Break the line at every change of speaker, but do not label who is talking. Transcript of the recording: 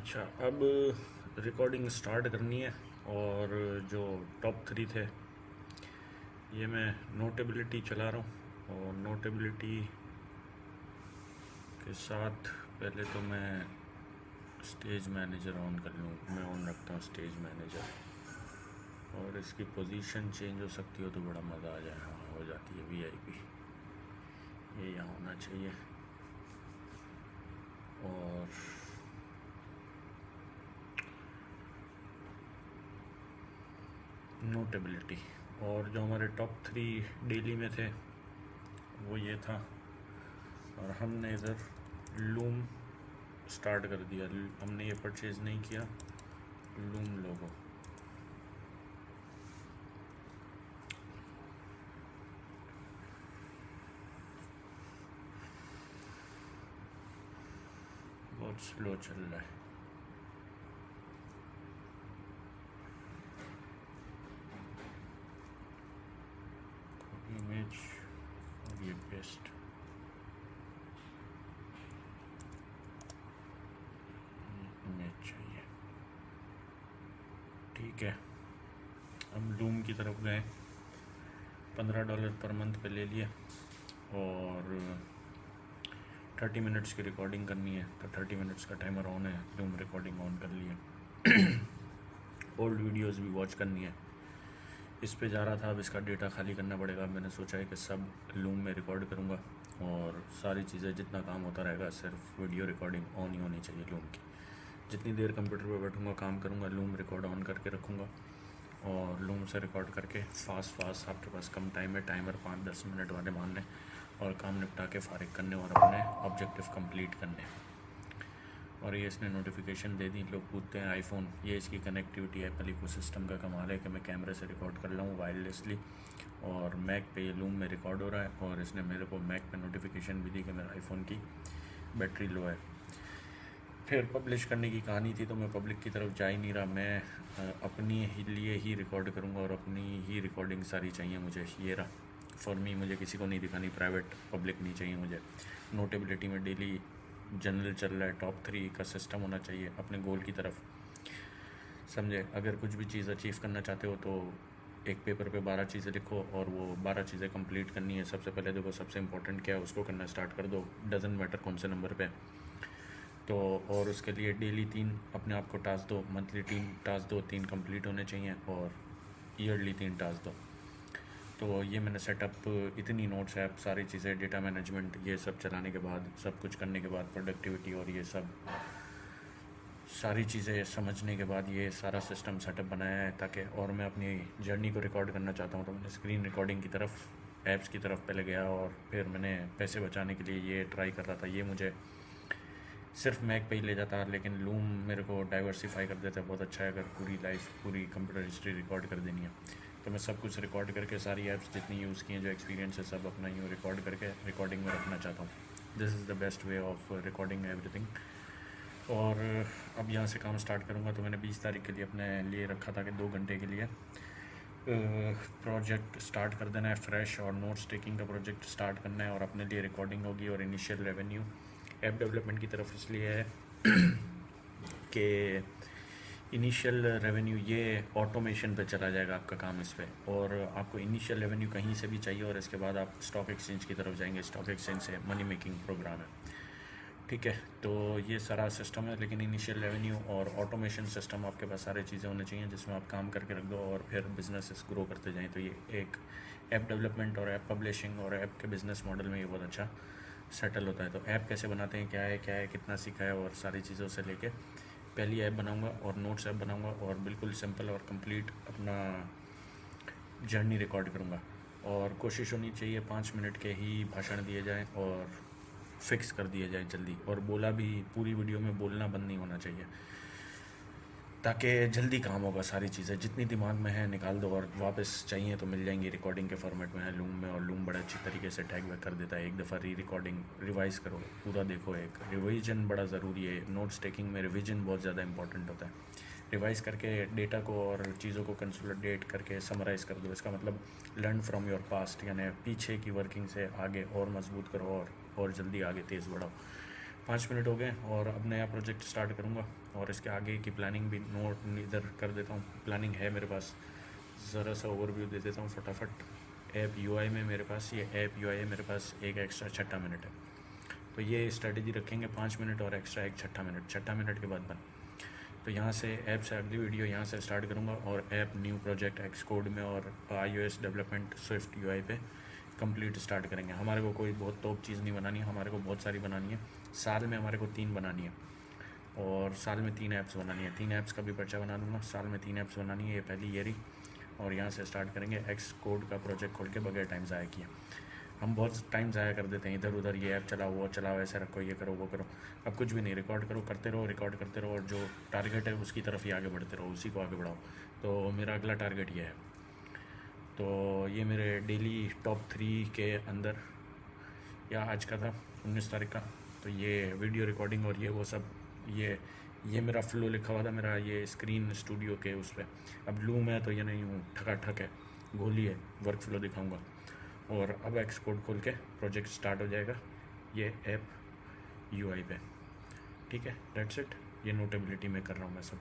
अच्छा, अब recording start करनी है। और जो टॉप 3 थे ये मैं नोटेबिलिटी चला रहा हूँ। और नोटेबिलिटी के साथ पहले तो मैं स्टेज मैनेजर ऑन कर लूँ। मैं ऑन रखता हूँ स्टेज मैनेजर, और इसकी पोजीशन चेंज हो सकती हो तो बड़ा मज़ा आ जाए। हाँ, हो जाती है वीआईपी, ये यहाँ होना चाहिए। और नोटेबिलिटी, और जो हमारे टॉप 3 डेली में थे वो ये था। और हमने इधर लूम स्टार्ट कर दिया। हमने ये परचेज़ नहीं किया, लूम लोगो। बहुत स्लो चल रहा है। इमेज और ये पेस्ट, इमेज चाहिए। ठीक है, हम लूम की तरफ गए। $15 पर मंथ पे ले लिए, और 30 मिनट्स की रिकॉर्डिंग करनी है तो 30 मिनट्स का टाइमर ऑन है। लूम रिकॉर्डिंग ऑन कर लिए। ओल्ड वीडियोस भी वॉच करनी है। इस पे जा रहा था, अब इसका डेटा खाली करना पड़ेगा। मैंने सोचा है कि सब लूम में रिकॉर्ड करूँगा, और सारी चीज़ें जितना काम होता रहेगा सिर्फ वीडियो रिकॉर्डिंग ऑन ही होनी चाहिए लूम की। जितनी देर कंप्यूटर पे बैठूँगा काम करूँगा, लूम रिकॉर्ड ऑन करके रखूँगा, और लूम से रिकॉर्ड करके फास्ट आपके पास कम टाइम है, टाइमर 5-10 मिनट वाले मान लें, और काम निपटा के फारिग करने और अपने ऑब्जेक्टिव कंप्लीट करने। और ये इसने नोटिफिकेशन दे दी। लोग पूछते हैं आईफोन, ये इसकी कनेक्टिविटी एप्पल इकोसिस्टम का कमाल है कि मैं कैमरे से रिकॉर्ड कर रहा हूँ वायरलेसली, और मैक पे ये लूम में रिकॉर्ड हो रहा है। और इसने मेरे को मैक पे नोटिफिकेशन भी दी कि मेरे आईफोन की बैटरी लो है। फिर पब्लिश करने की कहानी थी, तो मैं पब्लिक की तरफ जा ही नहीं रहा। मैं अपनी लिए ही रिकॉर्ड करूँगा, और अपनी ही रिकॉर्डिंग सारी चाहिए मुझे। ये रहा फॉर मी, मुझे किसी को नहीं दिखानी, प्राइवेट पब्लिक नहीं चाहिए मुझे। नोटेबिलिटी में डेली जनरल चल रहा है, टॉप 3 का सिस्टम होना चाहिए अपने गोल की तरफ, समझे। अगर कुछ भी चीज़ अचीव करना चाहते हो तो एक पेपर पे 12 चीज़ें लिखो, और वो 12 चीज़ें कंप्लीट करनी है। सबसे पहले देखो सबसे इंपॉर्टेंट क्या है, उसको करना स्टार्ट कर दो, डजेंट मैटर कौन से नंबर पे। तो और उसके लिए डेली 3 अपने आप को टास्क दो, मंथली 3 टास्क दो, 3 कंप्लीट होने चाहिए, और ईयरली 3 टास्क दो। तो ये मैंने सेटअप, इतनी नोट्स ऐप, सारी चीज़ें, डेटा मैनेजमेंट, ये सब चलाने के बाद, सब कुछ करने के बाद, प्रोडक्टिविटी और ये सब सारी चीज़ें समझने के बाद ये सारा सिस्टम सेटअप बनाया है ताकि, और मैं अपनी जर्नी को रिकॉर्ड करना चाहता हूँ। तो मैंने स्क्रीन रिकॉर्डिंग की तरफ, ऐप्स की तरफ पहले गया, और फिर मैंने पैसे बचाने के लिए ये ट्राई कर रहा था। ये मुझे सिर्फ मैक पे ही ले जाता, लेकिन लूम मेरे को डाइवर्सिफाई कर देता है। बहुत अच्छा है, अगर पूरी लाइफ, पूरी कंप्यूटर हिस्ट्री रिकॉर्ड कर देनी है तो मैं सब कुछ रिकॉर्ड करके, सारी ऐप्स जितनी यूज़ की हैं, जो एक्सपीरियंस है, सब अपना यूँ रिकॉर्ड करके रिकॉर्डिंग में रखना चाहता हूँ। This is the best way of recording everything. और अब यहाँ से काम स्टार्ट करूँगा। तो मैंने 20 तारीख के लिए अपने लिए रखा था कि 2 घंटे के लिए प्रोजेक्ट स्टार्ट कर देना है फ्रेश, और नोट्स टेकिंग का प्रोजेक्ट स्टार्ट करना है, और अपने लिए रिकॉर्डिंग होगी। और इनिशियल रेवेन्यू ऐप डेवलपमेंट की तरफ इसलिए है कि इनिशियल रेवेन्यू ये ऑटोमेशन पे चला जाएगा आपका काम इस पे, और आपको इनिशियल रेवेन्यू कहीं से भी चाहिए, और इसके बाद आप स्टॉक एक्सचेंज की तरफ जाएंगे। स्टॉक एक्सचेंज से मनी मेकिंग प्रोग्राम है, ठीक है। तो ये सारा सिस्टम है, लेकिन इनिशियल रेवेन्यू और ऑटोमेशन सिस्टम, आपके पास सारी चीज़ें होनी चाहिए जिसमें आप काम करके रख दो, और फिर बिजनेस ग्रो करते जाएँ। तो ये एक ऐप डेवलपमेंट और ऐप पब्लिशिंग और ऐप के बिज़नेस मॉडल में ये बहुत अच्छा सेटल होता है। तो ऐप कैसे बनाते हैं, क्या है, कितना सीखा है, और सारी चीज़ों से लेके पहली ऐप बनाऊंगा, और नोट्स ऐप बनाऊंगा, और बिल्कुल सिंपल और कंप्लीट अपना जर्नी रिकॉर्ड करूंगा। और कोशिश होनी चाहिए 5 मिनट के ही भाषण दिए जाएं, और फिक्स कर दिए जाए जल्दी, और बोला भी, पूरी वीडियो में बोलना बंद नहीं होना चाहिए, ताकि जल्दी काम होगा। सारी चीज़ें जितनी दिमाग में है निकाल दो, और वापस चाहिए तो मिल जाएंगी। रिकॉर्डिंग के फॉर्मेट में है लूम में, और लूम बड़ा अच्छी तरीके से टैग बैक कर देता है। एक दफ़ा रिकॉर्डिंग रिवाइज़ करो, पूरा देखो। एक रिवीजन बड़ा ज़रूरी है। नोट्स टेकिंग में रिवीजन बहुत ज़्यादा इंपॉर्टेंट होता है। रिवाइज़ करके डेटा को और चीज़ों को कंसोलिडेट करके समराइज़ कर दो। इसका मतलब लर्न फ्रॉम योर पास्ट, यानी पीछे की वर्किंग से आगे और मजबूत करो, और जल्दी आगे तेज़ बढ़ाओ। 5 मिनट हो गए और अब नया प्रोजेक्ट स्टार्ट करूँगा और इसके आगे की प्लानिंग भी नोट इधर कर देता हूँ। प्लानिंग है मेरे पास, ज़रा सा ओवरव्यू दे देता हूँ फटाफट। ऐप यूआई में मेरे पास, ये ऐप यूआई है मेरे पास, एक एक्स्ट्रा छठा मिनट है। तो ये स्ट्रेटजी रखेंगे 5 मिनट और एक्स्ट्रा एक छठा मिनट के बाद बंद। तो यहाँ से ऐप से अगली वीडियो यहाँ से स्टार्ट करूँगा और app new project x code में और iOS डेवलपमेंट स्विफ्ट यूआई पे कंप्लीट स्टार्ट करेंगे। हमारे को कोई बहुत टॉप चीज़ नहीं बनानी है, हमारे को बहुत सारी बनानी है। साल में हमारे को 3 बनानी है और साल में 3 ऐप्स बनानी है। 3 ऐप्स का भी पर्चा बना दूँगा। साल में 3 ऐप्स बनानी है, ये पहली ये रही। और यहाँ से स्टार्ट करेंगे एक्स कोड का प्रोजेक्ट खोल के बगैर टाइम ज़ाया किए। हम बहुत टाइम ज़ाया कर देते हैं इधर उधर, ये ऐप चलाओ वो चलाओ, ऐसे रखो, ये करो वो करो। अब कुछ भी नहीं, रिकॉर्ड करो, करते रहो, रिकॉर्ड करते रहो और जो टारगेट है उसकी तरफ ही आगे बढ़ते रहो, उसी को आगे बढ़ाओ। तो मेरा अगला टारगेट ये है। तो ये मेरे डेली टॉप 3 के अंदर या आज का था 19 तारीख का। तो ये वीडियो रिकॉर्डिंग और ये वो सब, ये मेरा फ्लो लिखा हुआ था मेरा ये स्क्रीन स्टूडियो के उस पर। अब लूम है तो ये नहीं हूँ, ठकाठक है, गोली है, वर्क फ्लो दिखाऊंगा। और अब एक्स कोड खोल के प्रोजेक्ट स्टार्ट हो जाएगा ये ऐप यूआई पे। ठीक है, दैट्स इट। ये नोटेबिलिटी में कर रहा हूँ मैं सब।